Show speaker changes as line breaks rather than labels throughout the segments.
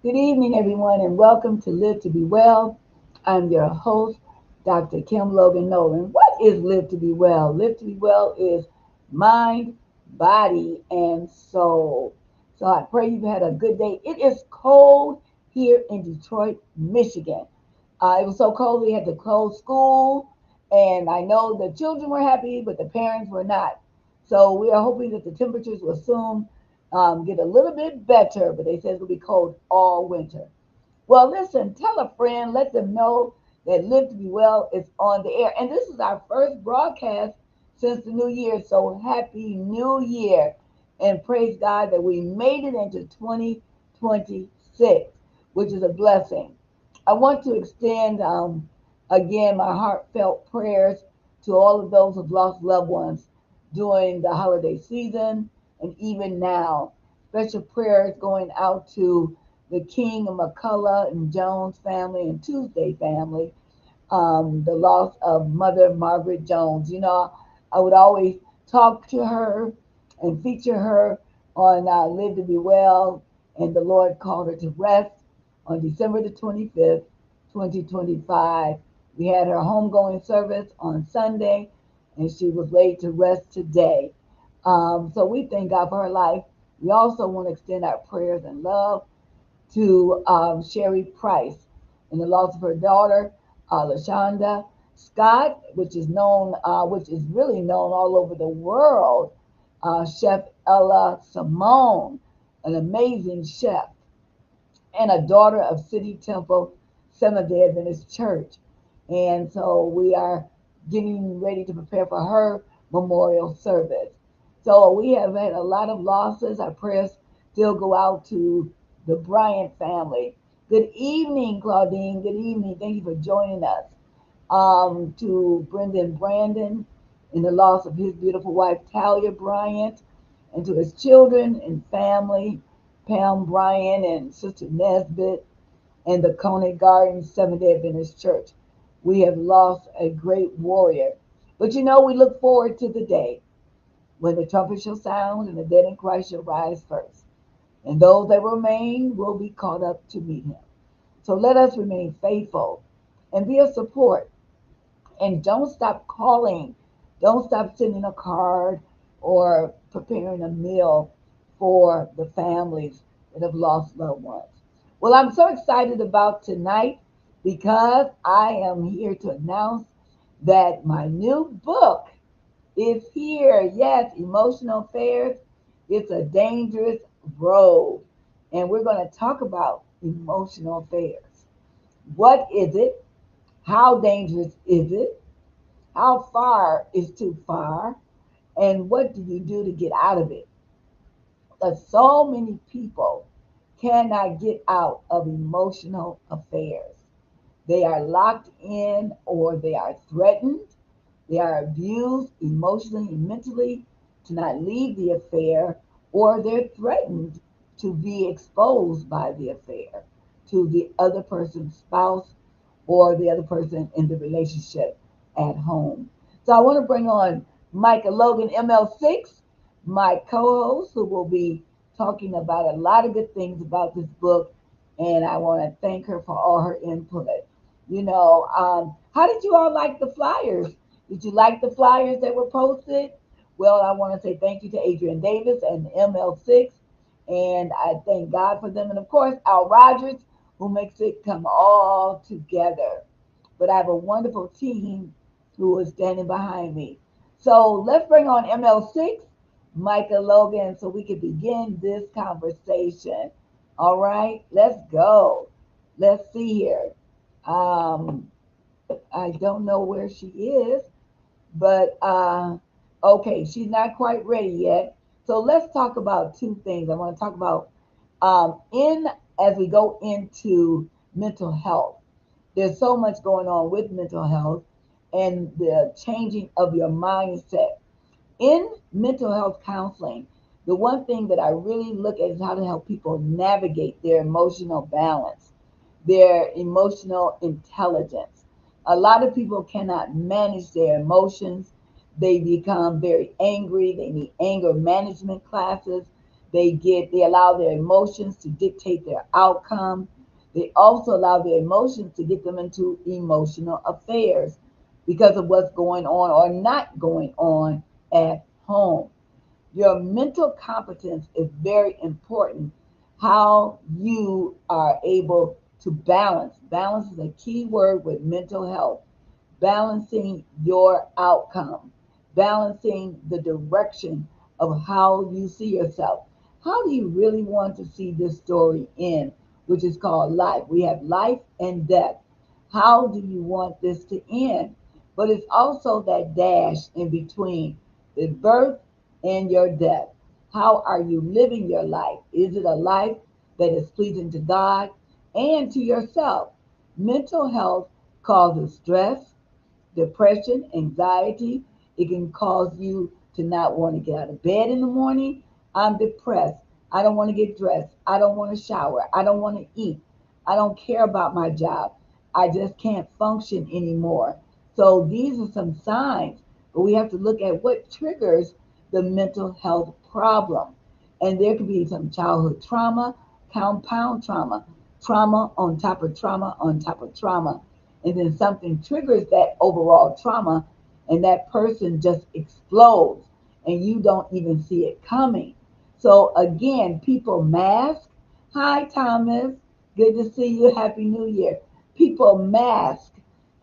Good evening, everyone, and welcome to Live to Be Well. I'm your host, Dr. Kim Logan-Nowlin. What is Live to Be Well? Live to Be Well is mind, body, and soul. So I pray you've had a good day. It is cold here in Detroit, Michigan. It was so cold we had to close school, and I know the children were happy, but the parents were not. So we are hoping that the temperatures will soon get a little bit better, but they said it'll be cold all winter. Well, listen, tell a friend, let them know that Live to Be Well is on the air. And this is our first broadcast since the new year. So happy new year. And praise God that we made it into 2026, which is a blessing. I want to extend again my heartfelt prayers to all of those who've lost loved ones during the holiday season and even now. Special prayers going out to the King and McCullough and Jones family and Tuesday family, the loss of Mother Margaret Jones. You know, I would always talk to her and feature her on Live to Be Well, and the Lord called her to rest on December the 25th, 2025. We had her homegoing service on Sunday, and she was laid to rest today. So we thank God for her life. We also want to extend our prayers and love to Sherry Price in the loss of her daughter, LaShonda Scott, which is really known all over the world. Chef Ella Simone, an amazing chef, and a daughter of City Temple Seventh Day Adventist Church. And so we are getting ready to prepare for her memorial service. So we have had a lot of losses. Our prayers still go out to the Bryant family. Good evening, Claudine. Good evening. Thank you for joining us. To Brendan Brandon in the loss of his beautiful wife, Talia Bryant, and to his children and family, Pam Bryant and Sister Nesbitt, and the Coney Gardens Seventh Day Adventist Church. We have lost a great warrior. But you know, we look forward to the day when the trumpet shall sound and the dead in Christ shall rise first. And those that remain will be caught up to meet him. So let us remain faithful and be a support. And don't stop calling. Don't stop sending a card or preparing a meal for the families that have lost loved ones. Well, I'm so excited about tonight because I am here to announce that my new book is here. Yes, Emotional Affairs. It's a dangerous road. And we're going to talk about emotional affairs. What is it? How dangerous is it? How far is too far? And what do you do to get out of it? But so many people cannot get out of emotional affairs. They are locked in or they are threatened. They are abused emotionally and mentally to not leave the affair, or they're threatened to be exposed by the affair to the other person's spouse or the other person in the relationship at home. So I want to bring on Micha Logan, ML6, my co-host, who will be talking about a lot of good things about this book. And I want to thank her for all her input. How did you all like the flyers? Did you like the flyers that were posted? Well, I want to say thank you to Adrian Davis and ML6, and I thank God for them. And of course, Al Rogers, who makes it come all together. But I have a wonderful team who is standing behind me. So let's bring on ML6, Micha Logan, so we can begin this conversation. All right, let's go. Let's see here. Um, I don't know where she is, but okay, she's not quite ready yet. So let's talk about two things. I want to talk about in as we go into mental health. There's so much going on with mental health and the changing of your mindset. In mental health counseling, the one thing that I really look at is how to help people navigate their emotional balance, their emotional intelligence. A lot of people cannot manage their emotions. They become very angry. They need anger management classes. They allow their emotions to dictate their outcome. They also allow their emotions to get them into emotional affairs because of what's going on or not going on at home. Your mental competence is very important. How you are able to balance. Balance is a key word with mental health. Balancing your outcome, balancing the direction of how you see yourself. How do you really want to see this story end, which is called life? We have life and death. How do you want this to end? But it's also that dash in between the birth and your death. How are you living your life? Is it a life that is pleasing to God and to yourself? Mental health causes stress, depression, anxiety. It can cause you to not want to get out of bed in the morning. I'm depressed. I don't want to get dressed. I don't want to shower. I don't want to eat. I don't care about my job. I just can't function anymore. So these are some signs, but we have to look at what triggers the mental health problem. And there could be some childhood trauma, compound trauma, trauma on top of trauma on top of trauma, and then something triggers that overall trauma, and that person just explodes and you don't even see it coming. So again, people mask. Hi Thomas, good to see you. Happy New Year. People mask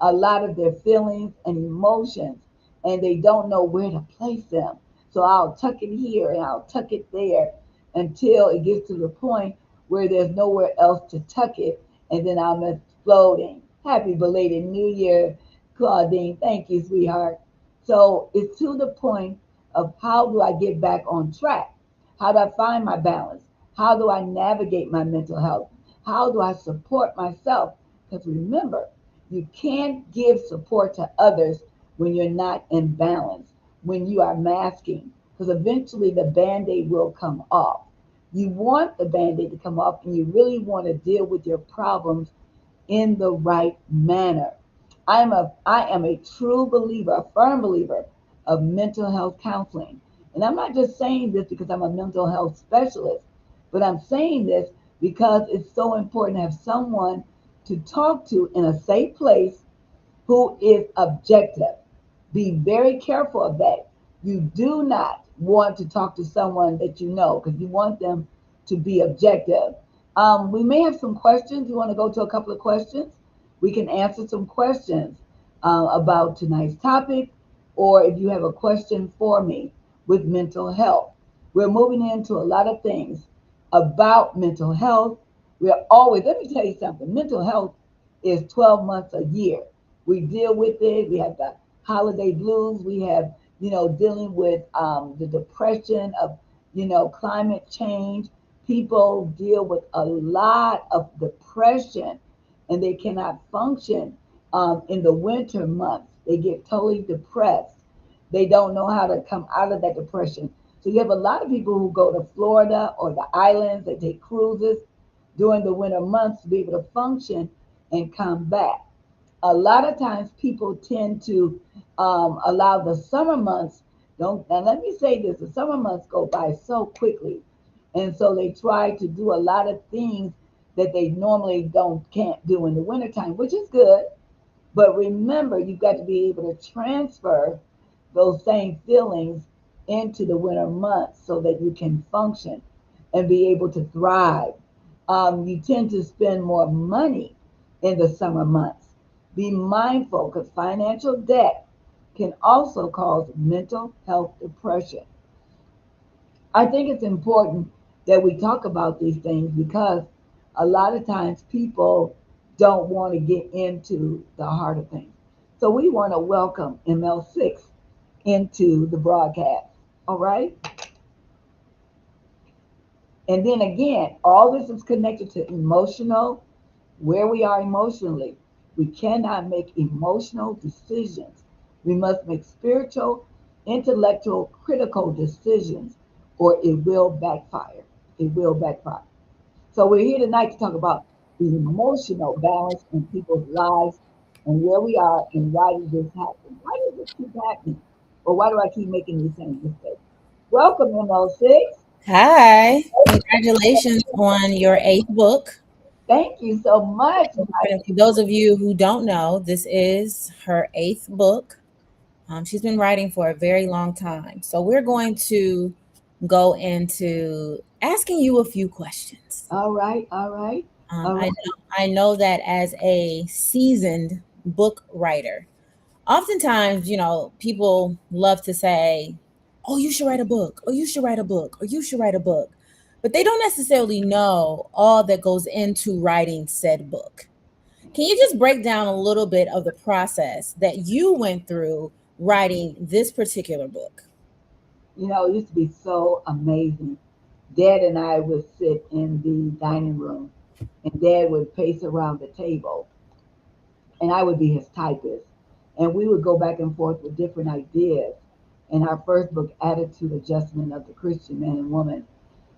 a lot of their feelings and emotions, and they don't know where to place them. So I'll tuck it here and I'll tuck it there until it gets to the point where there's nowhere else to tuck it, and then I'm exploding. Happy belated New Year, Claudine. Thank you, sweetheart. So it's to the point of how do I get back on track? How do I find my balance? How do I navigate my mental health? How do I support myself? Because remember, you can't give support to others when you're not in balance, when you are masking, because eventually the band aid will come off. You want the band aid to come off, and you really want to deal with your problems in the right manner. I am a true believer, a firm believer of mental health counseling. And I'm not just saying this because I'm a mental health specialist, but I'm saying this because it's so important to have someone to talk to in a safe place who is objective. Be very careful of that. You do not want to talk to someone that you know because you want them to be objective. We may have some questions. You want to go to a couple of questions? We can answer some questions about tonight's topic, or if you have a question for me with mental health. We're moving into a lot of things about mental health. We're always, let me tell you something, mental health is 12 months a year. We deal with it. We have the holiday blues. We have, dealing with the depression of, climate change. People deal with a lot of depression and they cannot function in the winter months. They get totally depressed. They don't know how to come out of that depression. So you have a lot of people who go to Florida or the islands. They take cruises during the winter months to be able to function and come back. A lot of times people tend to allow the summer months don't, and let me say this, the summer months go by so quickly, and so they try to do a lot of things that they normally don't can't do in the wintertime, which is good. But remember, you've got to be able to transfer those same feelings into the winter months so that you can function and be able to thrive. You tend to spend more money in the summer months. Be mindful because financial debt can also cause mental health depression. I think it's important that we talk about these things because a lot of times people don't want to get into the heart of things. So we want to welcome ML6 into the broadcast. All right. And then again, all this is connected to emotional, where we are emotionally. We cannot make emotional decisions. We must make spiritual, intellectual, critical decisions, or it will backfire. It will backfire. So we're here tonight to talk about the emotional balance in people's lives and where we are and why does this happen? Why does this keep happening? Or why do I keep making these same mistakes? Welcome, ML6.
Hi, congratulations on your eighth book.
Thank you so much.
And for those of you who don't know, this is her eighth book. She's been writing for a very long time. So we're going to go into asking you a few questions.
All right, all right, all
I
right.
know, I know that as a seasoned book writer, oftentimes, people love to say, "Oh, you should write a book," or "You should write a book," or "You should write a book," but they don't necessarily know all that goes into writing said book. Can you just break down a little bit of the process that you went through writing this particular book?
It used to be so amazing. Dad and I would sit in the dining room, and Dad would pace around the table, and I would be his typist. And we would go back and forth with different ideas. In our first book, Attitude Adjustment of the Christian Man and Woman.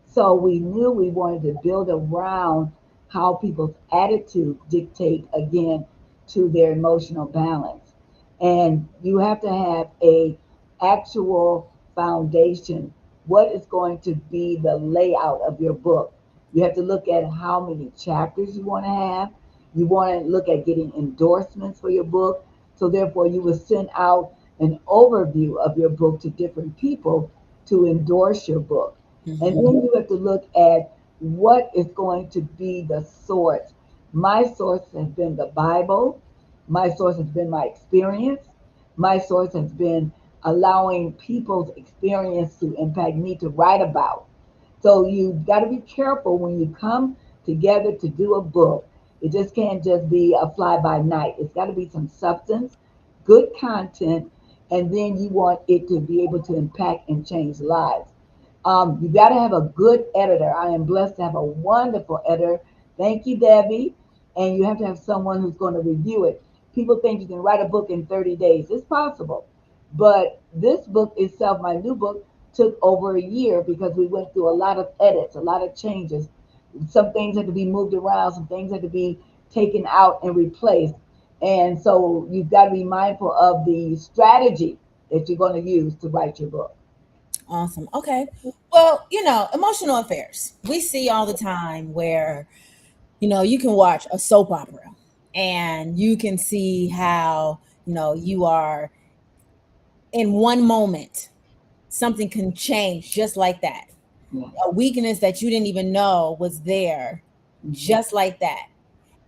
So we knew we wanted to build around how people's attitudes dictate again to their emotional balance. And you have to have a actual foundation. What is going to be the layout of your book? You have to look at how many chapters you want to have. You want to look at getting endorsements for your book. So therefore you will send out an overview of your book to different people to endorse your book. And
Hmm.
then you have to look at what is going to be the source. My source has been the Bible. My source has been my experience. My source has been allowing people's experience to impact me to write about. So you've got to be careful when you come together to do a book. It just can't just be a fly by night. It's got to be some substance, good content, and then you want it to be able to impact and change lives. You got to have a good editor. I am blessed to have a wonderful editor. Thank you, Debbie. And you have to have someone who's going to review it. People think you can write a book in 30 days. It's possible. But this book itself, my new book, took over a year because we went through a lot of edits, a lot of changes. Some things had to be moved around, some things had to be taken out and replaced. And so you've got to be mindful of the strategy that you're going to use to write your book.
Awesome. Okay. Well, emotional affairs. We see all the time where, you can watch a soap opera and you can see how, you are in one moment, something can change just like that.
Yeah.
A weakness that you didn't even know was there,
Mm-hmm.
just like that.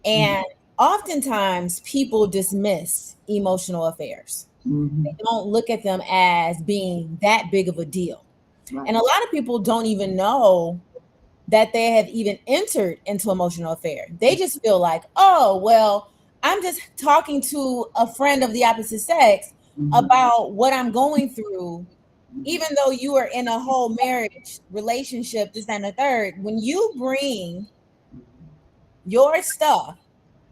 And oftentimes people dismiss emotional affairs.
Mm-hmm.
They don't look at them as being that big of a deal.
Right.
And a lot of people don't even know that they have even entered into emotional affair. They just feel like, oh, well, I'm just talking to a friend of the opposite sex
Mm-hmm.
about what I'm going through, even though you are in a whole marriage relationship, this and the third. When you bring your stuff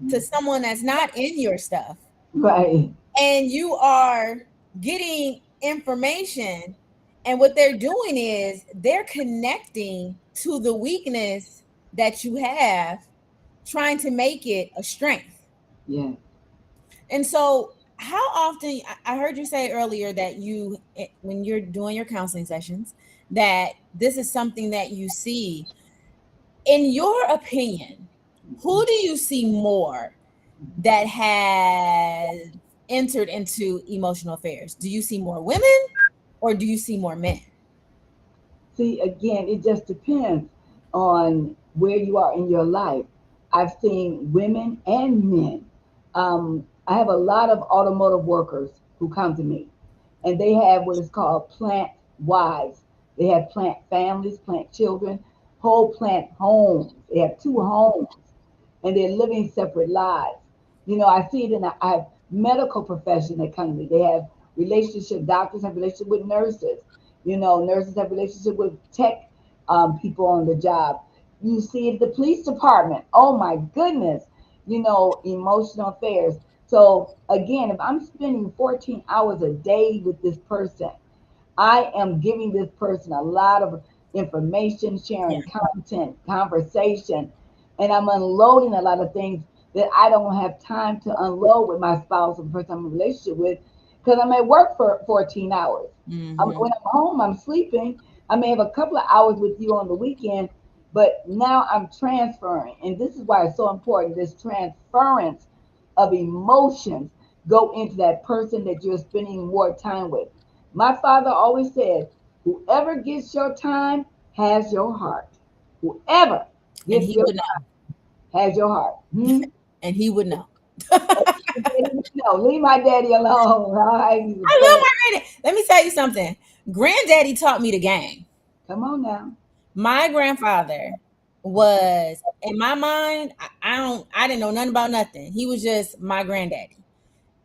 to
Mm-hmm.
someone that's not in your stuff
Right.
and you are getting information, and what they're doing is they're connecting to the weakness that you have, trying to make it a strength.
Yeah.
And so how often, I heard you say earlier that when you're doing your counseling sessions, that this is something that you see. In your opinion, who do you see more that has entered into emotional affairs? Do you see more women or do you see more men?
See, again, it just depends on where you are in your life. I've seen women and men. I have a lot of automotive workers who come to me, and they have what is called plant wives. They have plant families, plant children, whole plant homes. They have two homes, and they're living separate lives. I see it in I have medical profession that come to me. They have relationship. Doctors have relationship with nurses. Nurses have relationship with tech people on the job. You see it at the police department. Oh my goodness. Emotional affairs. So again, if I'm spending 14 hours a day with this person, I am giving this person a lot of information,
Yeah.
sharing content, conversation, and I'm unloading a lot of things that I don't have time to unload with my spouse or the person I'm in a relationship with because I'm at work for 14 hours.
Hmm.
When I'm home, I'm sleeping. I may have a couple of hours with you on the weekend, but now I'm transferring. And this is why it's so important, this transference of emotions go into that person that you're spending more time with. My father always said, whoever gets your time has your heart. Whoever
And
gets
he
your
would know.
has your heart. Hmm?
And he would know.
No, leave my daddy alone. All right, he's a
I
player.
love my granddaddy. Let me tell you something. Granddaddy taught me the game.
Come on now.
My grandfather was, in my mind, I didn't know nothing about nothing. He was just my granddaddy.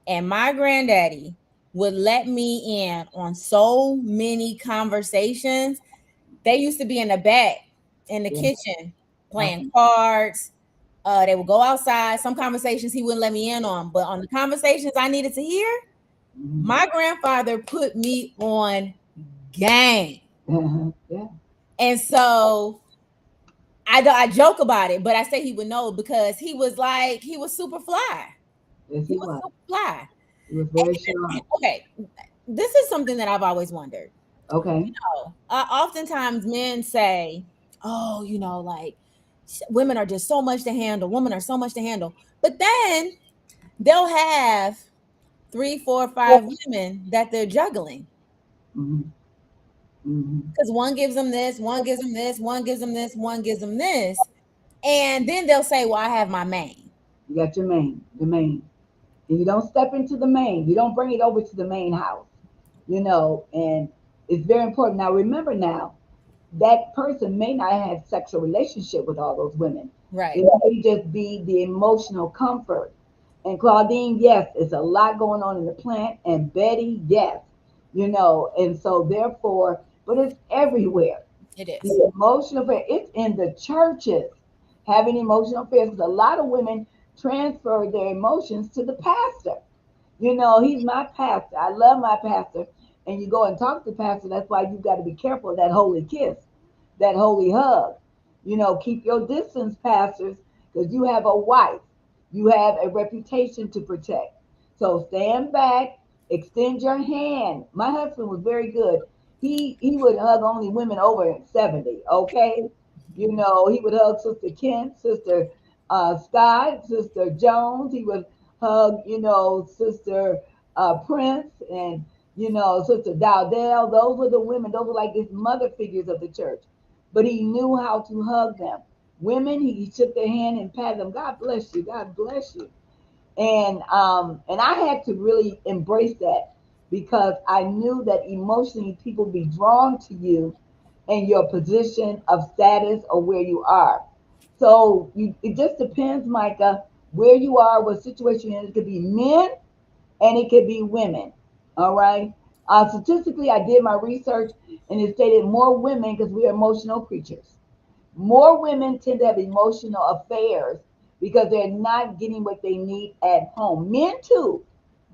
And my granddaddy would let me in on so many conversations. They used to be in the back in the
Yeah.
kitchen playing
Uh-huh.
cards. They would go outside. Some conversations he wouldn't let me in on, but on the conversations I needed to hear,
Mhm.
my grandfather put me on game.
Uh-huh. Yeah.
And so I joke about it, but I say he would know because he was super fly.
Yes,
He
he
was
was.
super fly.
He was very sharp.
Okay, this is something that I've always wondered.
Okay.
Oftentimes men say, "Oh, like women are just so much to handle. Women are so much to handle," but then they'll have three, four, five women that they're juggling
Mm-hmm. Mm-hmm.
because one gives them this, one gives them this, one gives them this, one gives them this, and then they'll say, "Well, I have my main."
You got your main, the main. And you don't step into the main. You don't bring it over to the main house. And it's very important. Now remember now, that person may not have had sexual relationship with all those women.
Right.
It may just be the emotional comfort. And Claudine, yes, it's a lot going on in the plant. And Betty, yes, and so therefore, but it's everywhere.
It is.
The emotional affair, it's in the churches having emotional affairs because a lot of women transfer their emotions to the pastor. He's my pastor. I love my pastor. And you go and talk to the pastor. That's why you got to be careful of that holy kiss, that holy hug. Keep your distance, pastors, because you have a wife. You have a reputation to protect. So stand back, extend your hand. My husband was very good. He would hug only women over 70, okay? He would hug Sister Kent, Sister Scott, Sister Jones. He would hug, Sister Prince and, Sister Dowdell. Those were the women. Those were like his mother figures of the church. But he knew how to hug them. Women, he shook their hand and patted them. God bless you. God bless you. And I had to really embrace that because I knew that emotionally people be drawn to you and your position of status or where you are. So it just depends, Micah, where you are, what situation you're in. It could be men and it could be women. All right. Statistically, I did my research and it stated more women because we are emotional creatures. More women tend to have emotional affairs because they're not getting what they need at home. Men too,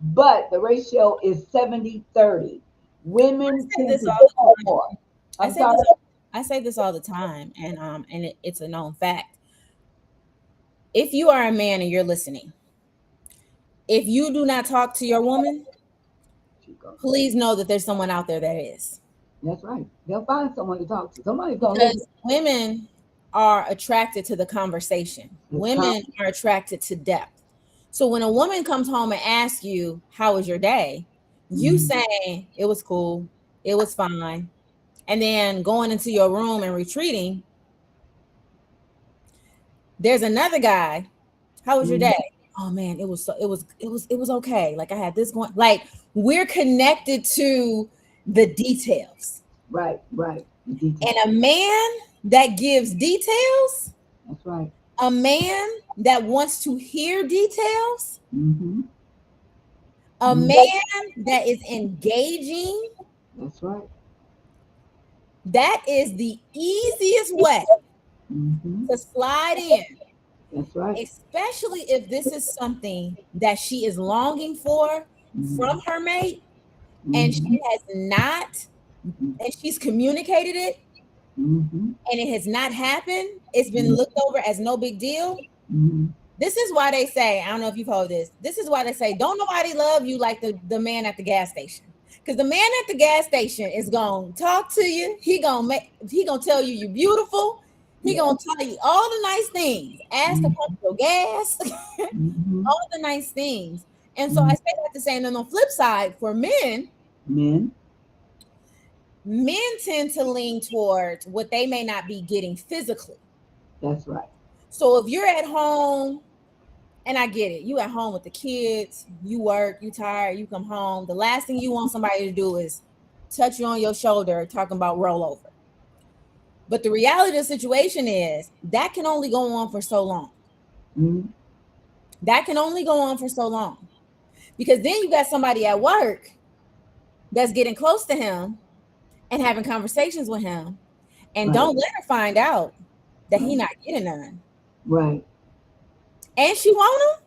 but the ratio is 70-30. Women
I say
tend
this
to
all the
do
time.
more.
I
I'm
say
sorry.
this. I say this all the time, and it's a known fact. If you are a man and you're listening, if you do not talk to your woman, please know that there's someone out there that is.
That's right. They'll find someone to talk to. Somebody's gonna listen.
Because women are attracted to the conversation.
It's
Women are attracted to depth. So when a woman comes home and asks you, "How was your day?" You
Mhm.
saying it was cool, it was fine, and then going into your room and retreating. There's another guy. "How was your
Mhm.
day?" "Oh man, it was okay. Like I had this going." Like we're connected to the details.
Right, right. The details.
And a man that gives details,
That's right.
a man that wants to hear details,
Hmm.
a man that is engaging,
That's right.
that is the easiest way
Hmm.
to slide in,
That's right.
especially if this is something that she is longing for from
Hmm.
her mate and
Hmm.
she has not, and she's communicated it
Hmm.
and it has not happened. It's been looked over as no big deal.
Hmm.
This is why they say, I don't know if you've heard this. This is why they say, don't nobody love you like the man at the gas station. Because the man at the gas station is gonna talk to you. He gonna tell you you're beautiful. He
Yeah.
gonna tell you all the nice things. Ask to
Mhm.
pump your gas,
Mhm.
all the nice things. And so I
Mhm.
say that to say, and on the flip side, for men,
Men.
men tend to lean towards what they may not be getting physically.
That's right.
So if you're at home, and I get it, you at home with the kids, you work, you tired, you come home. The last thing you want somebody to do is touch you on your shoulder talking about rollover. But the reality of the situation is that can only go on for so long.
Mhm.
That can only go on for so long. Because then you got somebody at work that's getting close to him and having conversations with him, and
Right.
don't let her find out that he
Right.
not getting none.
Right.
And she want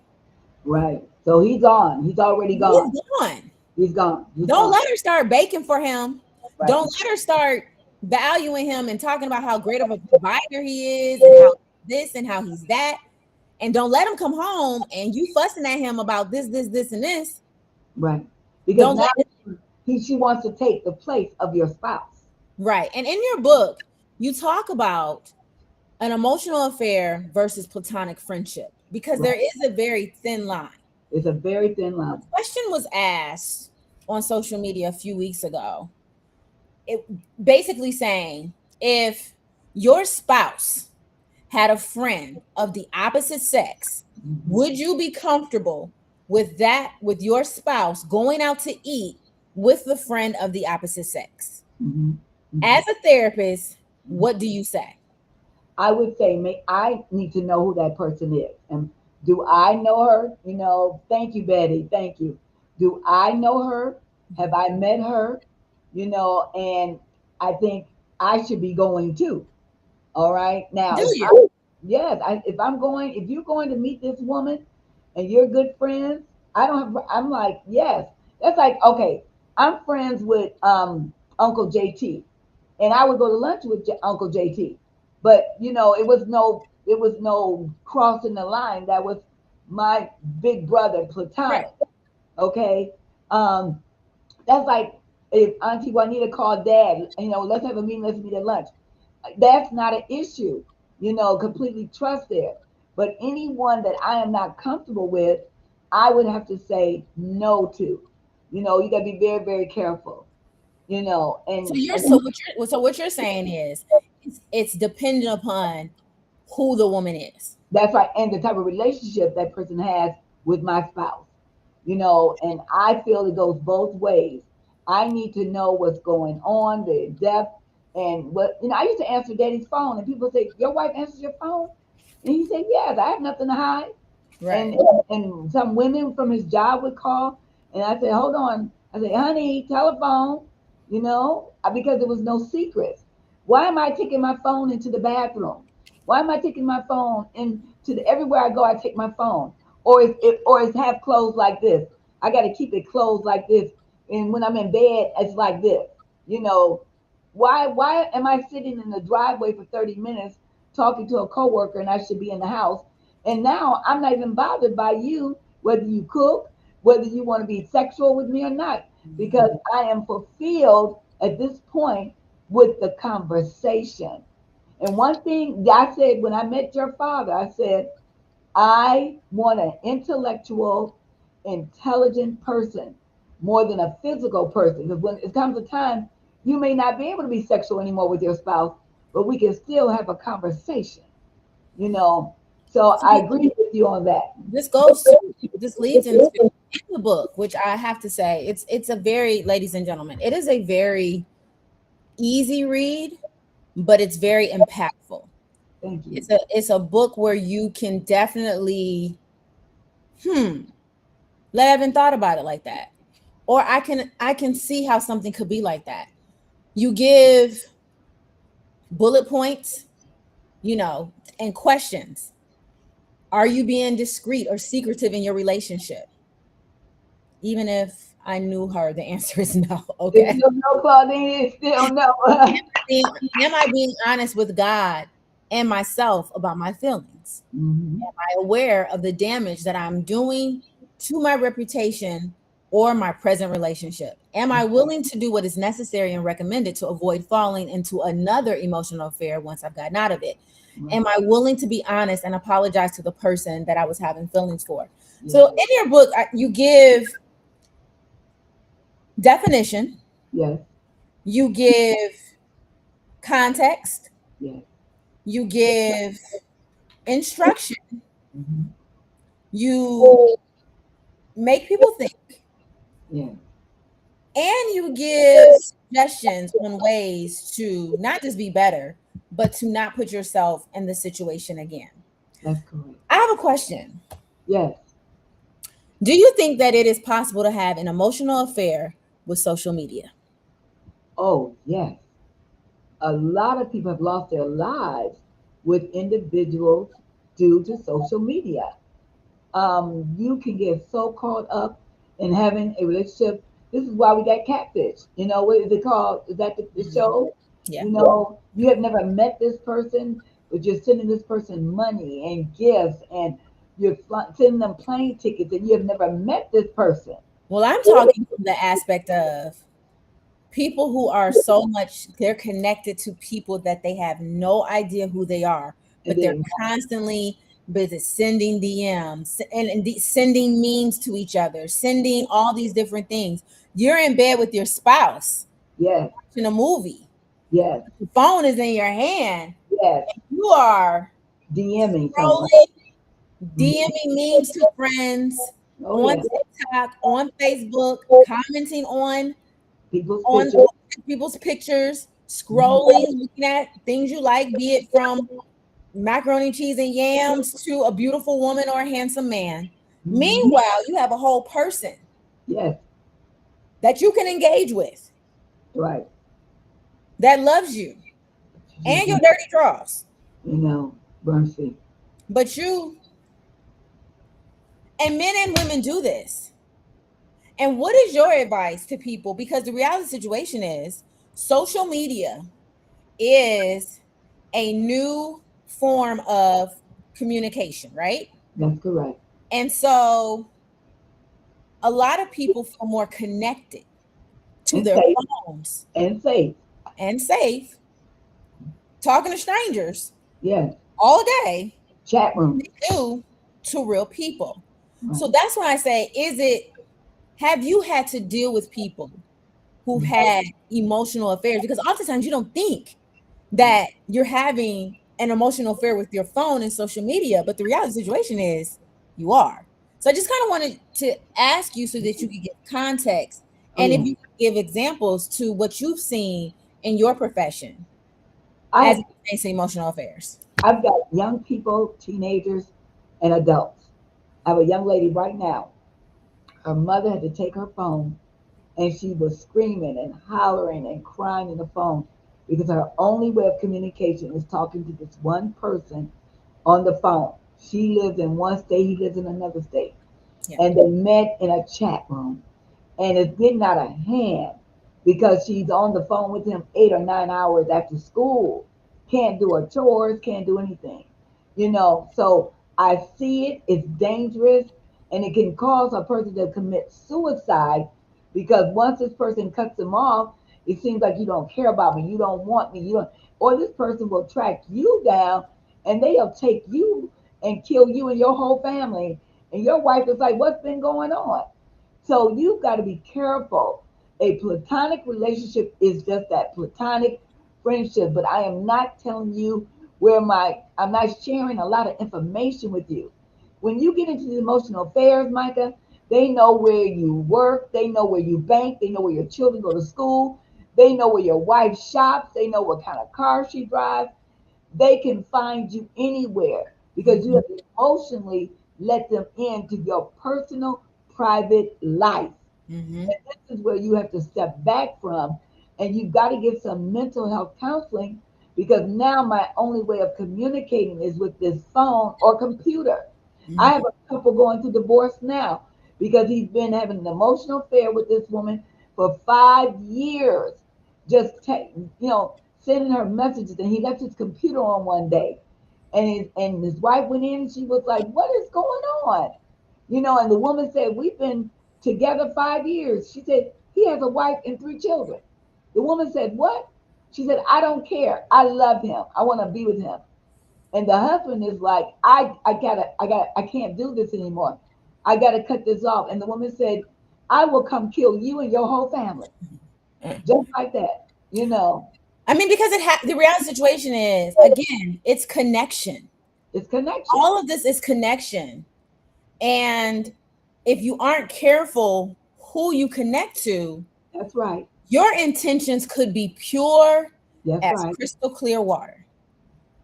Right. So he's gone. He's already
him,
gone.
he's gone.
He's gone. He's
Don't
gone.
let her start baking for him.
Right.
Don't let her start valuing him and talking about how great of a provider he is and how this and how he's that. And don't let him come home and you fussing at him about this, and this.
Right. Because
Don't
now
let
she wants to take the place of your spouse.
right. And in your book, you talk about an emotional affair versus platonic friendship because there
Right.
is a very thin line.
It's a very thin line.
Question was asked on social media a few weeks ago. It basically saying if your spouse had a friend of the opposite sex,
Mhm.
would you be comfortable with that, with your spouse going out to eat with the friend of the opposite sex?
Mhm. Mhm.
As a therapist, what do you say?
I would say, I need to know who that person is. And do I know her? Thank you, Betty. Thank you. Do I know her? Have I met her? And I think I should be going too. All right. Now,
Do
if
you?
I, yes, if you're going to meet this woman and you're good friends, I don't have, I'm like, yes. That's like, okay, I'm friends with Uncle JT, and I would go to lunch with Uncle JT. But it was no crossing the line. That was my big brother,
Right.
platonic. Okay. Um, that's like if Auntie Juanita called Dad, let's have a meeting, let's meet at lunch. That's not an issue, completely trust there. But anyone that I am not comfortable with, I would have to say no to. You got to be very, very careful.
So
And
you're so what you're saying is it's dependent upon who the woman is.
that's right, and the type of relationship that person has with my spouse. And I feel it goes both ways. I need to know what's going on, the depth, and what I used to answer Daddy's phone, and people say, "Your wife answers your phone," and he said, "Yes, I have nothing to hide."
Right.
And some women from his job would call, and I said, "Hold on," I said, "Honey, telephone," because there was no secrets. Why am I taking my phone into the bathroom? Why am I taking my phone into everywhere I go? I take my phone, or it's half closed like this. I got to keep it closed like this, and when I'm in bed, it's like this. You know, why am I sitting in the driveway for 30 minutes talking to a coworker, and I should be in the house? And now I'm not even bothered by you, whether you cook, whether you want to be sexual with me or not, because I am fulfilled at this point with the conversation. And one thing I said when I met your father, I said, I want an intellectual, intelligent person more than a physical person. Because when it comes a time, you may not be able to be sexual anymore with your spouse, but we can still have a conversation, you know. So
So
I agree with you on that.
this leads into in the book, which I have to say, it's a very, ladies and gentlemen, it is a very easy read, but it's very impactful.
Thank you.
It's a book where you can definitely, hmm, I haven't thought about it like that. Or I can see how something could be like that. You give bullet points, and questions. Are you being discreet or secretive in your relationship? Even if I knew her, the answer is no.
If
Okay.
you don't know Claudine, it's still no.
Being, am I being honest with God and myself about my feelings?
Mhm.
Am I aware of the damage that I'm doing to my reputation or my present relationship? Am I willing to do what is necessary and recommended to avoid falling into another emotional affair once I've gotten out of it?
Right.
Am I willing to be honest and apologize to the person that I was having feelings for?
Yes.
So in your book, you give definition,
Yes.
you give context,
Yes.
you give instruction,
Hmm.
you make people think,
Yes.
and you give suggestions on ways to not just be better, but to not put yourself in the situation again.
That's correct.
I have a question.
Yes.
Do you think that it is possible to have an emotional affair with social media?
Oh, yes. A lot of people have lost their lives with individuals due to social media. You can get so caught up in having a relationship. This is why we got catfish. You know, what is it called? Is that the
Mhm.
show?
Yeah.
You know, you have never met this person, but you're sending this person money and gifts, and you're sending them plane tickets, and you have never met this person.
Well, I'm talking from the aspect of people who are so much, they're connected to people that they have no idea who they are,
And
but they're
then,
constantly busy sending DMs and sending memes to each other, sending all these different things. You're in bed with your spouse
yes,
watching a movie,
yes,
the phone is in your hand,
yes,
you are
DMing someone.
scrolling,
Mhm.
DMing memes to friends
Oh,
on
yes,
TikTok, on Facebook, commenting
people's
on
pictures.
people's pictures,
Mhm.
scrolling, looking at things you like, be it from macaroni, cheese, and yams to a beautiful woman or a handsome man.
Mhm.
Meanwhile, you have a whole person
Yes,
that you can engage with
right.
that loves you
You
and
just,
your dirty draws.
you know, mercy.
But you and men and women do this. And what is your advice to people? Because the reality situation is social media is a new form of communication, right?
That's correct.
And so a lot of people feel more connected to
And
their
safe.
phones
And safe.
and safe talking to strangers
Yes.
all day
Chat
than
rooms.
they do to real people.
Right.
So that's why I say, have you had to deal with people who've
Mhm.
had emotional affairs? Because oftentimes you don't think
Right.
that you're having an emotional affair with your phone and social media, but the reality situation is you are. So I just kind of wanted to ask you so that you could give context
Oh,
and if
yeah.
you could give examples to what you've seen in your profession as
I
it pertains to emotional affairs.
I've got young people, teenagers, and adults. I have a young lady right now. Her mother had to take her phone, and she was screaming and hollering and crying in the phone because her only way of communication is talking to this one person on the phone. She lives in one state, he lives in another state.
Yeah.
And they met in a chat room. And it's getting out of hand because she's on the phone with him 8 or 9 hours after school. Can't do her chores, can't do anything. So I see it, it's dangerous, and it can cause a person to commit suicide because once this person cuts them off, it seems like you don't care about me, you don't want me, you don't, or this person will track you down and they'll take you and kill you and your whole family. And your wife is like, what's been going on? So you've got to be careful. A platonic relationship is just that platonic friendship, but I am not telling you I'm not sharing a lot of information with you. When you get into the emotional affairs, Micah, they know where you work, they know where you bank, they know where your children go to school, they know where your wife shops, they know what kind of car she drives. They can find you anywhere because you
Mhm.
have emotionally let them into your personal, private life.
Mhm.
And this is where you have to step back from, and you've got to get some mental health counseling because now my only way of communicating is with this phone or computer. I have
Mhm.
a couple going through divorce now because he's been having an emotional affair with this woman for 5 years, just sending her messages, and he left his computer on one day, and his wife went in, and she was like, "What is going on?" And the woman said, "We've been together 5 years." She said, He has a wife and 3 children. The woman said, what? She said, I don't care. I love him. I want to be with him. And the husband is like, I can't do this anymore. I gotta cut this off. And the woman said, I will come kill you and your whole family. Just like that, you know.
I mean, because the reality situation is, again, it's connection.
It's connection.
All of this is connection. And if you aren't careful who you connect to,
that's right.
Your intentions could be pure
that's
as
right.
crystal clear water.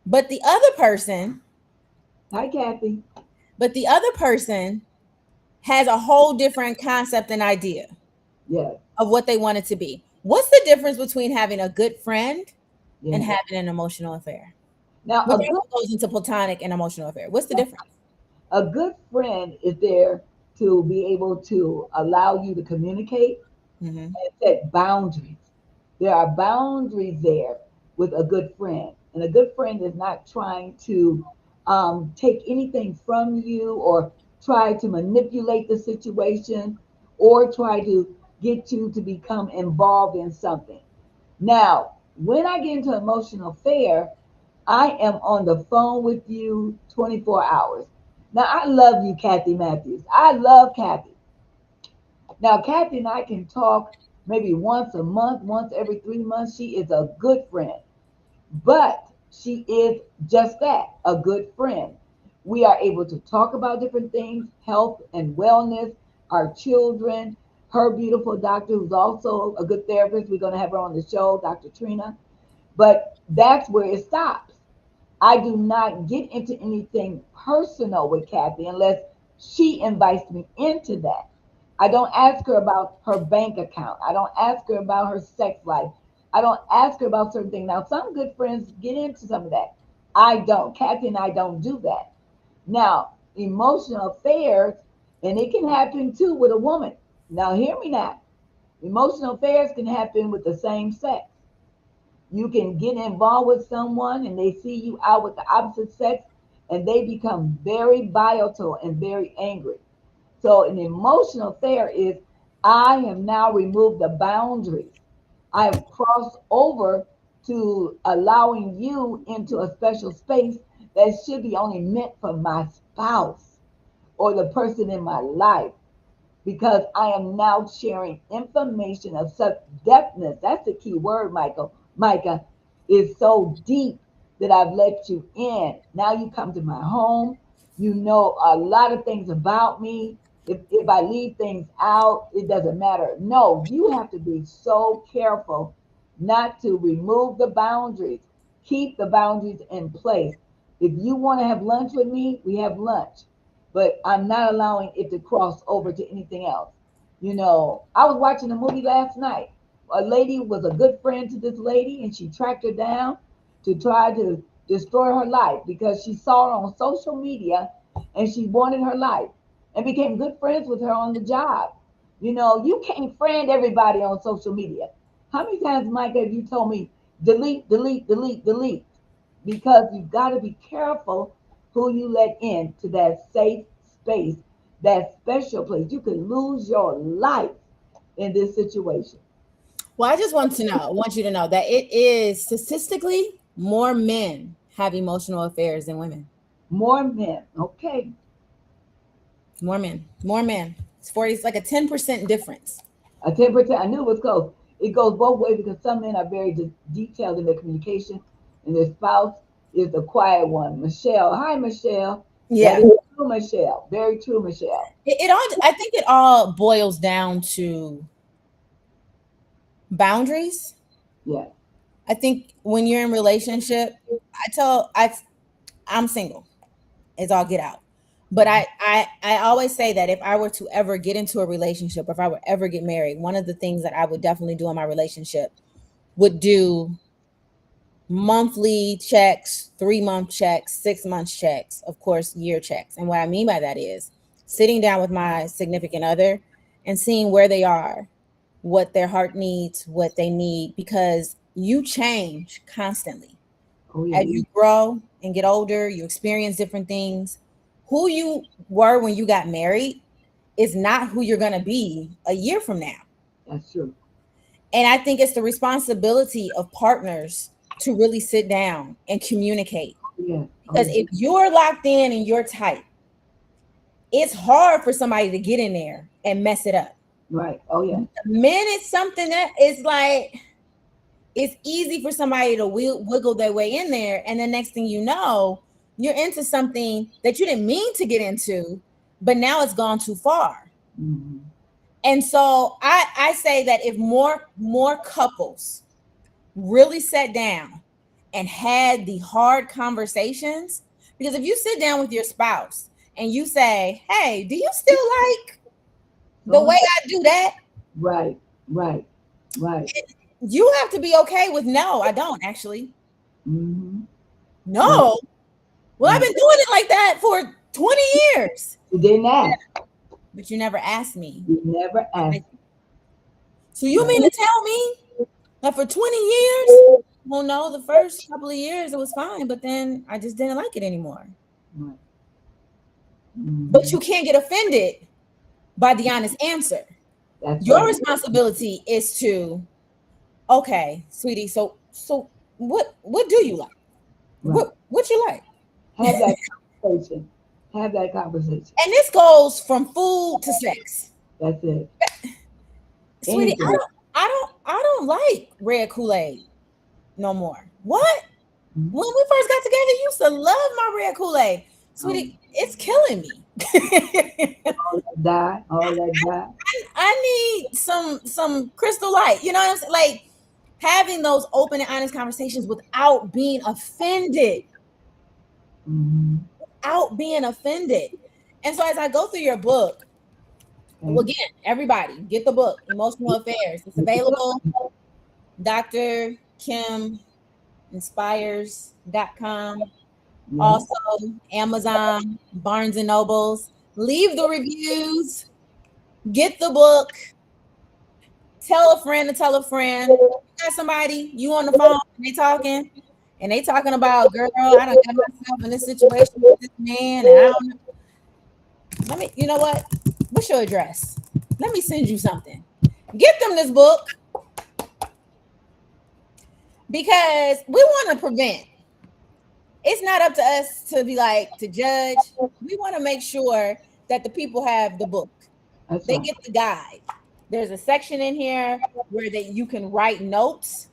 But the other person,
hi Kathy.
But the other person has a whole different concept and idea of what they want it to be. What's the difference between having a good friend and having an emotional affair?
Now,
which goes into platonic and emotional affair. What's the difference?
A good friend is there to be able to allow you to communicate and set boundaries. There are boundaries there with a good friend. And a good friend is not trying to take anything from you or try to manipulate the situation or try to get you to become involved in something. Now, when I get into emotional affair, I am on the phone with you 24 hours. Now, I love you, Kathy Matthews. I love Kathy. Now, Kathy and I can talk maybe once a month, once every 3 months. She is a good friend, but she is just that, a good friend. We are able to talk about different things, health and wellness, our children, her beautiful doctor, who's also a good therapist. We're going to have her on the show, Dr. Trina. But that's where it stops. I do not get into anything personal with Kathy unless she invites me into that. I don't ask her about her bank account. I don't ask her about her sex life. I don't ask her about certain things. Now, some good friends get into some of that. I don't. Kathy and I don't do that. Now, emotional affairs, and it can happen too with a woman. Now, hear me now. Emotional affairs can happen with the same sex. You can get involved with someone and they see you out with the opposite sex and they become very volatile and very angry. So an emotional affair is I have now removed the boundaries. I have crossed over to allowing you into a special space that should be only meant for my spouse or the person in my life because I am now sharing information of such depthness. That's the key word, Michael. Micah is so deep that I've let you in. Now you come to my home. You know a lot of things about me. If I leave things out, it doesn't matter. No, you have to be so careful not to remove the boundaries. Keep the boundaries in place. If you want to have lunch with me, we have lunch, but I'm not allowing it to cross over to anything else. You know, I was watching a movie last night. A lady was a good friend to this lady, and she tracked her down to try to destroy her life because she saw her on social media and she wanted her life and became good friends with her on the job. You know, you can't friend everybody on social media. How many times, Mike, have you told me delete, delete, delete, delete? Because you've got to be careful who you let in to that safe space, that special place. You could lose your life in this situation.
Well, I just want you to know that it is statistically more men have emotional affairs than women.
More men, okay.
More men. It's like a 10% difference.
A 10%, I knew it was close. It goes both ways because some men are very detailed in their communication, and their spouse is the quiet one. Michelle, hi Michelle.
Yeah.
That is true, Michelle. Very true, Michelle.
It all, I think it all boils down to boundaries.
Yeah.
I think when you're in relationship, I'm single. It's all get out. But I always say that if I were to ever get into a relationship, if I would ever get married, one of the things that I would definitely do in my relationship would do monthly checks, 3-month checks, 6 month checks, of course, year checks. And what I mean by that is sitting down with my significant other and seeing where they are, what their heart needs, what they need, because you change constantly.
Oh, yeah.
As you grow and get older, you experience different things. Who you were when you got married is not who you're going to be a year from now.
That's true.
And I think it's the responsibility of partners to really sit down and communicate.
Yeah. Oh,
Because
yeah.
if you're locked in and you're tight, it's hard for somebody to get in there and mess it up.
Right. Oh, yeah.
The minute something that is like, it's easy for somebody to wiggle their way in there. And the next thing you know, you're into something that you didn't mean to get into, but now it's gone too far.
Mm-hmm.
And so I say that if more couples really sat down and had the hard conversations, because if you sit down with your spouse and you say, hey, do you still like the way I do that?
Right. Right. Right.
You have to be okay with, no, I don't actually.
Mm-hmm.
No. Well, I've been doing it like that for 20 years.
You didn't ask.
But you never asked me.
You never asked.
So you mean to tell me that for 20 years? Well, no, the first couple of years it was fine, but then I just didn't like it anymore.
Right. Mm-hmm.
But you can't get offended by the honest answer.
That's
Your
right.
responsibility is to, okay, sweetie, so what do you like?
Right.
What you like?
Have that conversation. Have that conversation.
And this goes from food to sex.
That's it.
Sweetie,
Anything.
I don't like red Kool-Aid no more. What?
Mhm.
When we first got together, you used to love my red Kool-Aid. Sweetie, it's killing me.
All that die. All that die.
I need some Crystal Light. You know what I'm saying? Like having those open and honest conversations without being offended.
Mm-hmm.
Without being offended. And so as I go through your book, well, again, everybody get the book, Emotional Affairs. It's available. Dr. Kim Inspires.com.
Yeah.
Also, Amazon, Barnes and Nobles. Leave the reviews. Get the book. Tell a friend to tell a friend. You got somebody, you on the phone, and they talking about, girl, I done got myself in this situation with this man, and I don't know. Let me, you know what? What's your address? Let me send you something. Get them this book because we want to prevent. It's not up to us to be like to judge. We want to make sure that the people have the book.
That's
They
right.
get the guide. There's a section in here where you can write notes.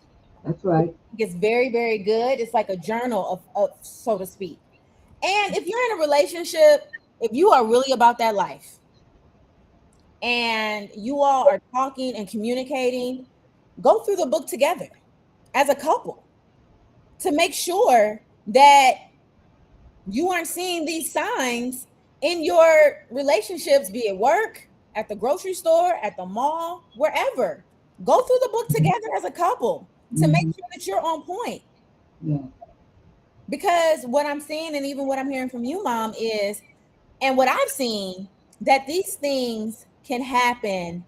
That's right.
It's very, very good. It's like a journal of so to speak. And if you're in a relationship, if you are really about that life and you all are talking and communicating, go through the book together as a couple to make sure that you aren't seeing these signs in your relationships, be it work, at the grocery store, at the mall, wherever. Go through the book together as a couple to make sure that you're on point.
Yeah.
Because what I'm seeing, and even what I'm hearing from you, Mom, is, and what I've seen, that these things can happen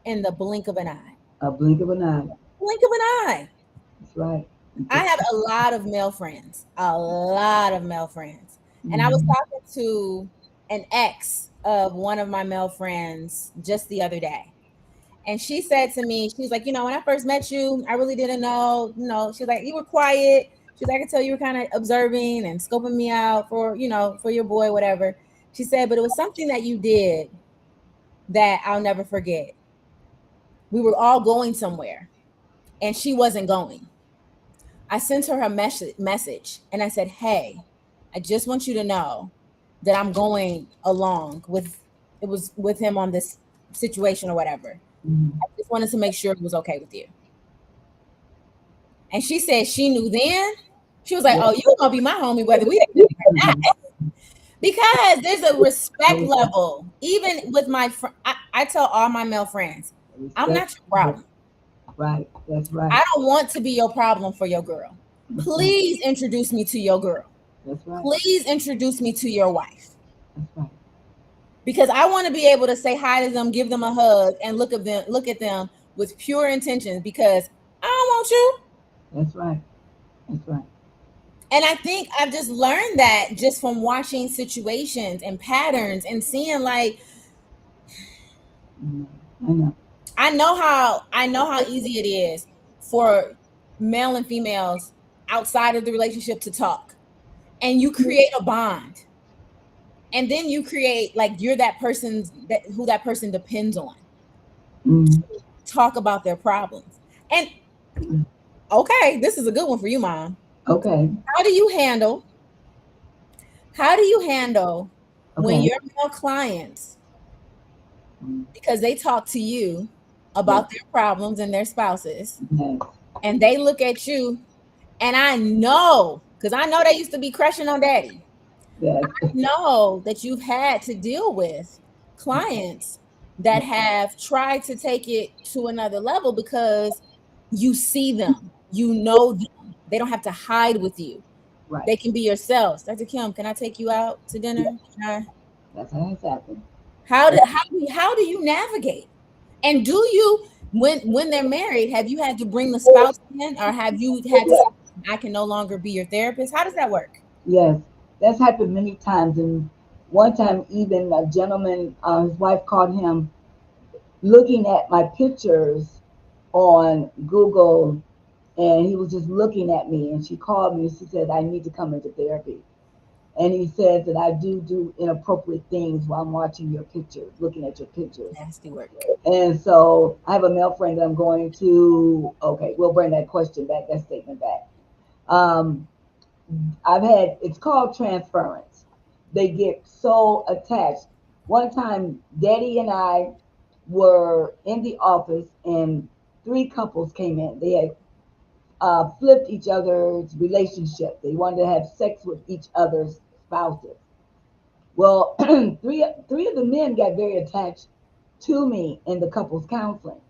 in the blink of an eye.
A blink of an eye.
Blink of an eye.
That's right.
I have a lot of male friends, and I was talking to an ex of one of my male friends just the other day. And she said to me, she was like, when I first met you, I really didn't know, she's like, you were quiet. She's like, I could tell you were kind of observing and scoping me out for your boy, whatever. She said, but it was something that you did that I'll never forget. We were all going somewhere and she wasn't going. I sent her a message and I said, hey, I just want you to know that I'm going along with him on this situation or whatever. I just wanted to make sure it was okay with you. And she said she knew then. She was like, oh, you're going to be my homie whether we do it or not. Because there's a respect level. Even with my I tell all my male friends, I'm not your problem.
Right. That's right.
I don't want to be your problem for your girl. Please introduce me to your girl.
That's right.
Please introduce me to your wife.
That's right.
Because I want to be able to say hi to them, give them a hug, and look at them with pure intentions, because I don't want you.
That's right. That's right.
And I think I've just learned that just from watching situations and patterns and seeing, like,
I know.
I know how easy it is for male and females outside of the relationship to talk, and you create a bond, and then you create like you're that person's that person depends on
Mm.
to talk about their problems. And okay, this is a good one for you, mom.
Okay.
How do you handle how do you handle when
Okay.
your male clients,
Mm.
because they talk to you
Yes.
about their problems and their spouses,
Yes.
and they look at you, and I know, because I know they used to be crushing on daddy.
Yes.
I know that you've had to deal with clients that have tried to take it to another level because you see them, you know them. They don't have to hide with you.
Right.
They can be yourselves. Dr. Kim, can I take you out to dinner?
Yes.
Can I?
That's how it's happened.
How do how do you navigate? And do you, when they're married, have you had to bring the spouse in, or have you had to say,
Yes.
I can no longer be your therapist? How does that work?
Yes. That's happened many times. And one time, even a gentleman, his wife caught him looking at my pictures on Google, and he was just looking at me. And she called me and she said, I need to come into therapy. And he says that I do inappropriate things while I'm watching your pictures, looking at your pictures.
Nasty work.
And so I have a male friend that I'm going to, okay, we'll bring that question back, that statement back. Um, it's called transference. They get so attached. One time, Daddy and I were in the office, and three couples came in. They had flipped each other's relationship. They wanted to have sex with each other's spouses. Well, three of the men got very attached to me in the couples counseling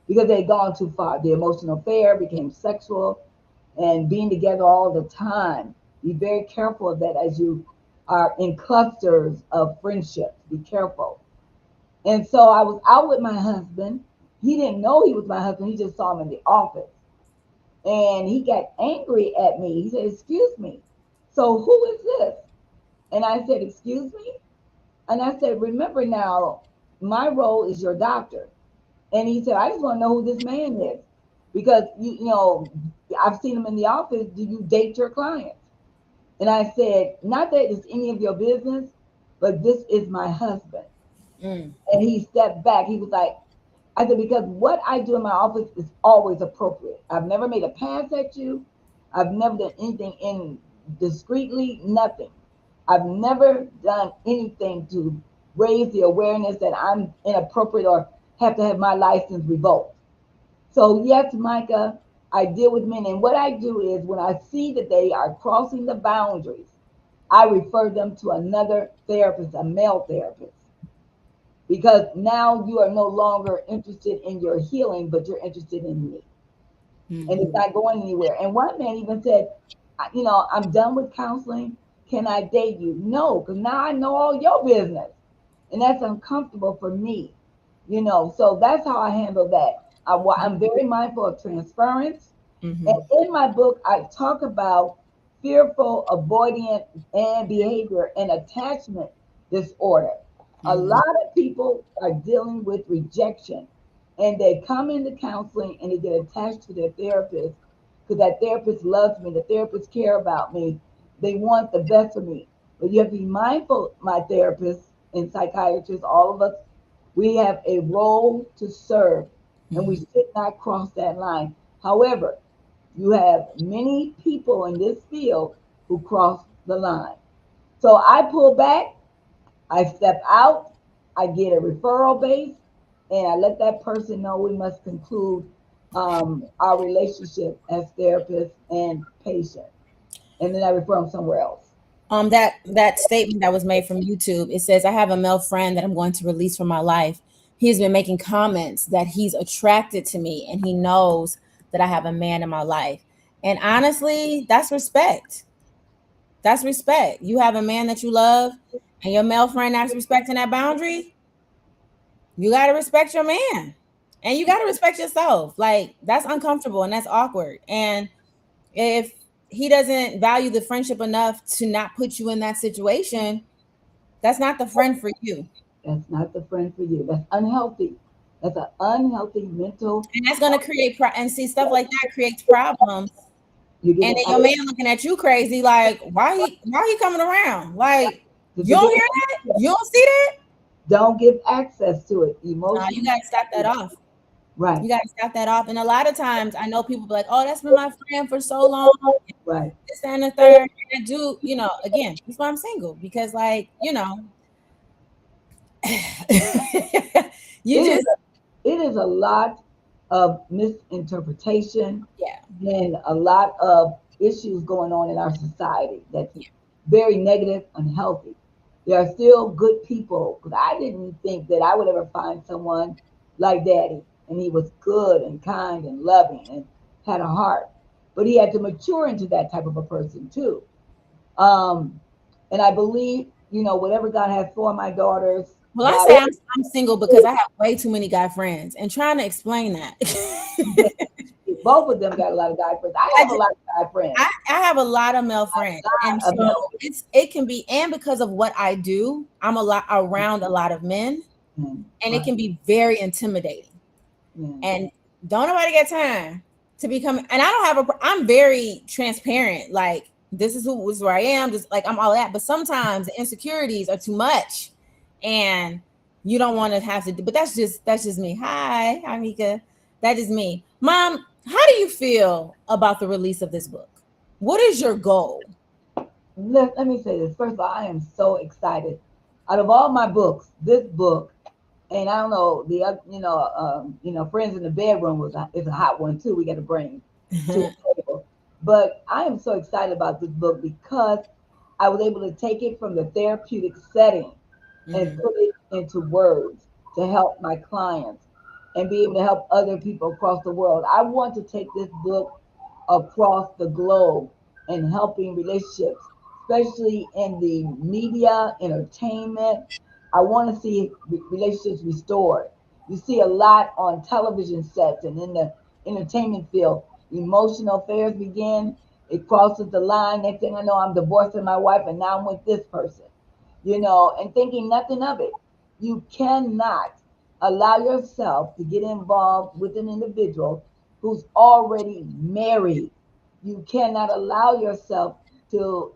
because they had gone too far. The emotional affair became sexual, and being together all the time. Be very careful of that as you are in clusters of friendships. Be careful. And so I was out with my husband. He didn't know he was my husband. He just saw him in the office. And he got angry at me. He said, Excuse me. So who is this? And I said, Excuse me? And I said, Remember now, my role is your doctor. And he said, I just want to know who this man is. Because I've seen him in the office. Do you date your clients? And I said, Not that it's any of your business, but this is my husband.
Mm.
And he stepped back. He was like, I said, because what I do in my office is always appropriate. I've never made a pass at you. I've never done anything indiscreetly, nothing. I've never done anything to raise the awareness that I'm inappropriate or have to have my license revoked. So, yes, Micah, I deal with men. And what I do is when I see that they are crossing the boundaries, I refer them to another therapist, a male therapist, because now you are no longer interested in your healing, but you're interested in me. And it's
Mm-hmm.
not going anywhere. And one man even said, I'm done with counseling. Can I date you? No, because now I know all your business. And that's uncomfortable for me. So that's how I handle that. I'm very mindful of transference. And
Mm-hmm.
in my book, I talk about fearful, avoidant, and behavior and attachment disorder. A
Mm-hmm.
lot of people are dealing with rejection, and they come into counseling and they get attached to their therapist because that therapist loves me, the therapist care about me, they want the best for me. But you have to be mindful, my therapists and psychiatrists, all of us, we have a role to serve, and we
Mm-hmm.
should not cross that line. However, you have many people in this field who cross the line. So I pull back, I step out, I get a referral base, and I let that person know we must conclude our relationship as therapist and patient. And then I refer them somewhere else.
That statement that was made from YouTube, it says, I have a male friend that I'm going to release from my life. He's been making comments that he's attracted to me, and he knows that I have a man in my life. And honestly, that's respect. That's respect. You have a man that you love, and your male friend that's respecting that boundary. You got to respect your man, and you got to respect yourself. Like, that's uncomfortable and that's awkward. And if he doesn't value the friendship enough to not put you in that situation, that's not the friend for you.
That's not the friend for you. That's unhealthy. That's an unhealthy mental.
And that's gonna create and see stuff like that creates problems.
You get
And
an
then your man looking at you crazy, like, why he coming around? Like,
because
you
you
don't
get
hear that? You don't see that?
don't give access to it
No, you
emotionally.
gotta stop that off.
Right,
You gotta stop that off. And a lot of times I know people be like, oh, that's been my friend for so long,
right.
this and the third. And I do, again, that's why I'm single. Because like, you
It is
just
it is a lot of misinterpretation
yeah,
and a lot of issues going on in our society that's
yeah.
very negative, unhealthy. There are still good people because I didn't think that I would ever find someone like Daddy, and he was good and kind and loving and had a heart, but he had to mature into that type of a person too. Um, and I believe, whatever God has for my daughters,
Well, I
God,
say I'm single because I have way too many guy friends, and trying to explain that.
both of them got a lot of guy friends. I
I
have a lot of guy friends.
I have a lot of male friends, and
A
so
lot
it can be, and because of what I do, I'm a lot around a lot of men, and it
right.
can be very intimidating.
Yeah.
And don't nobody get time to become. And I don't have a. I'm very transparent. Like this is where I am. Just like I'm all that. But sometimes the insecurities are too much, and you don't want to have to. But that's just me. Hi, Micha. That is me, Mom. How do you feel about the release of this book? What is your goal?
Let me say this. First of all, I am so excited. Out of all my books, this book, and I don't know the other, friends in the bedroom is a hot one too. We got to bring to a table. But I am so excited about this book because I was able to take it from the therapeutic setting and
Mhm.
put it into words to help my clients and be able to help other people across the world. I want to take this book across the globe and helping relationships, especially in the media, entertainment. I want to see relationships restored. You see a lot on television sets and in the entertainment field. Emotional affairs begin. It crosses the line. Next thing I know, I'm divorcing my wife, and now I'm with this person, and thinking nothing of it. You cannot allow yourself to get involved with an individual who's already married. You cannot allow yourself to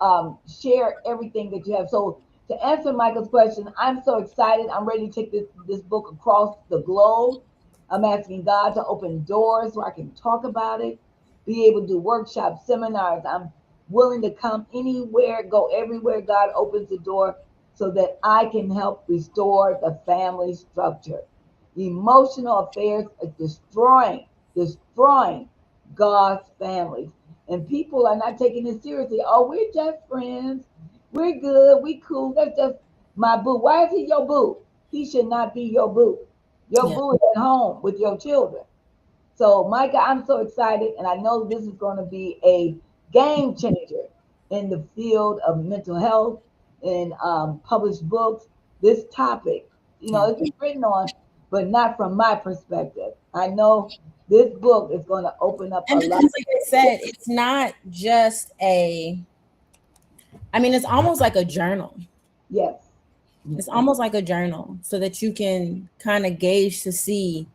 share everything that you have. So, to answer Michael's question, I'm so excited. I'm ready to take this book across the globe. I'm asking God to open doors so I can talk about it, be able to do workshops, seminars. I'm willing to come anywhere, go everywhere God opens the door so that I can help restore the family structure. Emotional affairs are destroying God's families. And people are not taking it seriously. Oh, we're just friends. We're good. We cool. That's just my boo. Why is he your boo? He should not be your boo. Your
Yeah.
boo is at home with your children. So, Micah, I'm so excited, and I know this is going to be a game changer in the field of mental health and published books. This topic,
Yeah.
it's been written on, but not from my perspective. I know this book is going to open up a
And
lot.
because, like I said, it's not just I mean, it's almost like a journal.
Yes, yes,
It's almost like a journal so that you can kind of gauge to see,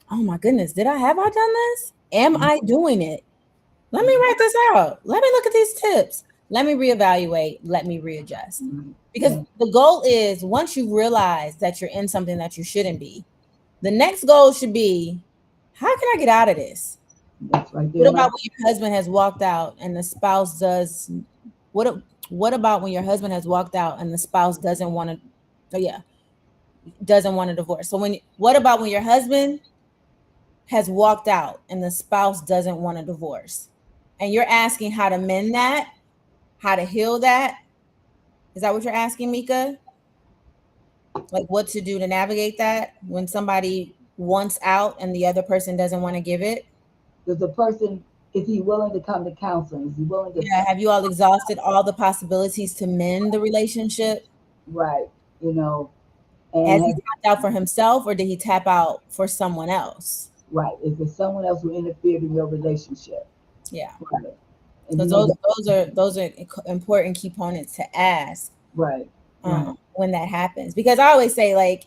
oh my goodness, have I done this? Am I doing it? Let me write this out. Let me look at these tips. Let me reevaluate. Let me readjust. Because
yes,
the goal is once you realize that you're in something that you shouldn't be, the next goal should be, how can I get out of this?
that's right there,
What
Mike.
about when your husband has walked out and the spouse does what what about when your husband has walked out and the spouse doesn't want to oh yeah, doesn't want a divorce. So what about when your husband has walked out and the spouse doesn't want a divorce? And you're asking how to mend that, how to heal that. Is that what you're asking, Micha? Like what to do to navigate that when somebody wants out and the other person doesn't want to give it?
Does the person, is he willing to come to counseling? Is he willing to,
Yeah. Have you all exhausted all the possibilities to mend the relationship?
right, you know, and
Has he
has
tapped out for himself or did he tap out for someone else?
right? Is there someone else who interfered in your relationship?
Yeah.
Right. And
Because those are important components to ask
right, right,
when that happens. Because I always say, like,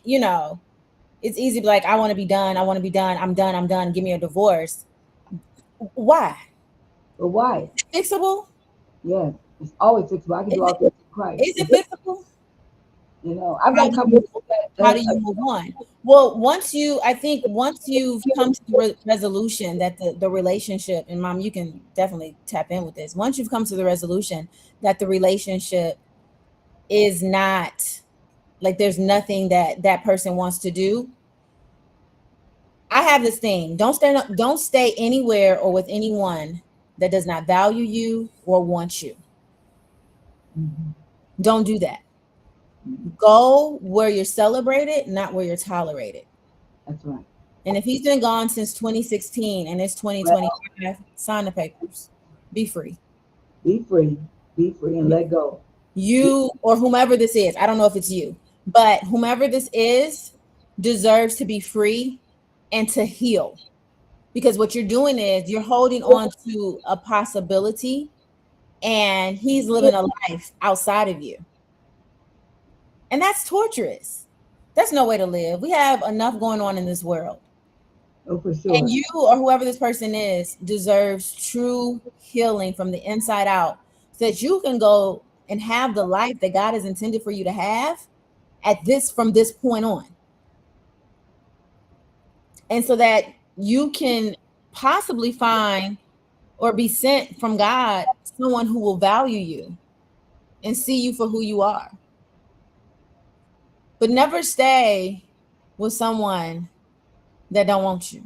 it's easy to be like, I want to be done. I want to be done. I'm done. I'm done. Give me a divorce. Why?
But why?
Is it fixable?
Yes, it's always fixable. I can
Is
do all
it,
things in Christ.
is it fixable?
I've
How
got
do you
couples
how
that,
do you move on? Well, I think once you've come to the resolution that the relationship, and mom, you can definitely tap in with this. Once you've come to the resolution that the relationship is not like there's nothing that that person wants to do. I have this thing. Don't stay anywhere or with anyone that does not value you or want you.
Mhm,
Don't do that.
mhm.
Go where you're celebrated, not where you're tolerated.
That's right.
And if he's been gone since 2016 and it's
Well,
2025, sign the papers. Be free.
be free, be free, and let go. Be-
You or whomever this is, I don't know if it's you, but whomever this is deserves to be free and to heal. Because what you're doing is you're holding on to a possibility and he's living a life outside of you. And that's torturous. That's no way to live. We have enough going on in this world.
Oh, for
And
sure.
you or whoever this person is deserves true healing from the inside out so that you can go and have the life that God has intended for you to have at this from this point on. And so that you can possibly find or be sent from God someone who will value you and see you for who you are. But never stay with someone that don't want you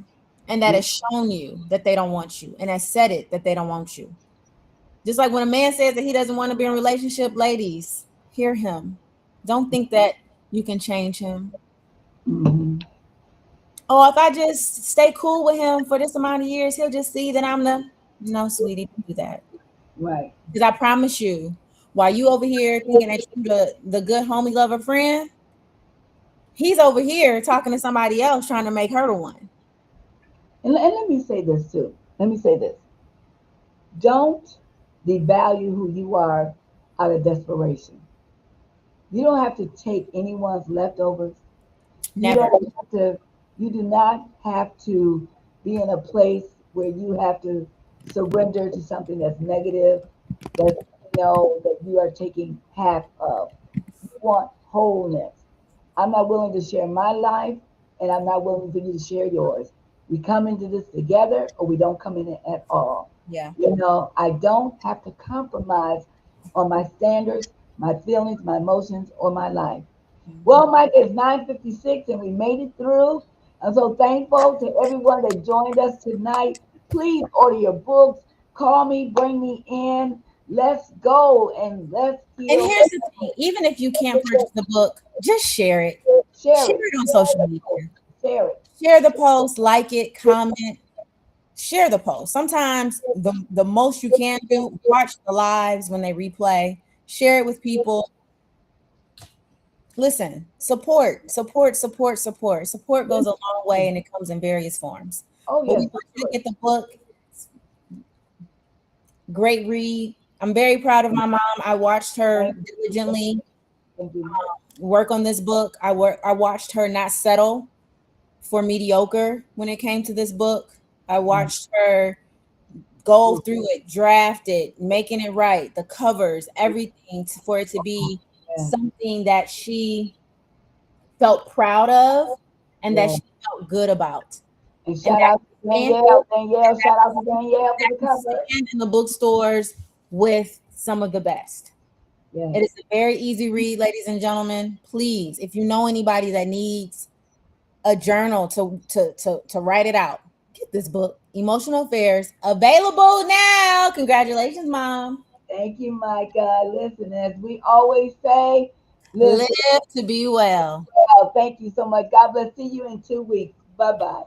and that has shown you that they don't want you and has said it that they don't want you. Just like when a man says that he doesn't want to be in a relationship, ladies, hear him. Don't think that you can change him.
Hmm.
Oh, if I just stay cool with him for this amount of years, he'll just see that I'm the no, sweetie, don't do that.
Right.
Because I promise you, while you over here thinking that you the good homie lover friend, he's over here talking to somebody else trying to make her the one.
And let me say this too. Let me say this. Don't devalue who you are out of desperation. You don't have to take anyone's leftovers. You
Never.
don't have to, you do not have to be in a place where you have to surrender to something that's negative, that that you are taking half of. You want wholeness. I'm not willing to share my life, and I'm not willing for you to share yours. We come into this together, or we don't come in it at all.
Yeah.
I don't have to compromise on my standards, my feelings, my emotions, or my life.
Mhm.
Well, Mike, it's 9:56 and we made it through. I'm so thankful to everyone that joined us tonight. Please order your books. Call me, bring me in. Let's go and let's
And
heal.
here's the thing, even if you can't purchase the book, just share it.
Share
Share
it.
it on social media.
Share it.
Share the post, like it, comment, share the post. Sometimes the most you can do, watch the lives when they replay, share it with people. Listen, support goes a long way and it comes in various forms.
Oh,
But we
yes, for
want you to
sure.
get the book. Great read. I'm very proud of my mom. I watched her
Thank you.
diligently
Thank you.
work on this book. I watched her not settle for mediocre when it came to this book. I watched her go through it, draft it, making it right, the covers, everything for it to be
Yeah.
something that she felt proud of and that
Yeah.
she felt good about.
And
And
shout out to Danielle. Danielle, shout out to Danielle for
that
the
can
cover.
stand in the bookstores with some of the best.
Yes.
It is a very easy read, ladies and gentlemen. Please, if you know anybody that needs a journal to write it out, get this book, Emotional Affairs, available now. Congratulations, mom.
Thank you, Micah. Listen, as we always say,
Live
listen.
to be well.
Thank you so much. God bless. See you in 2 weeks. Bye bye.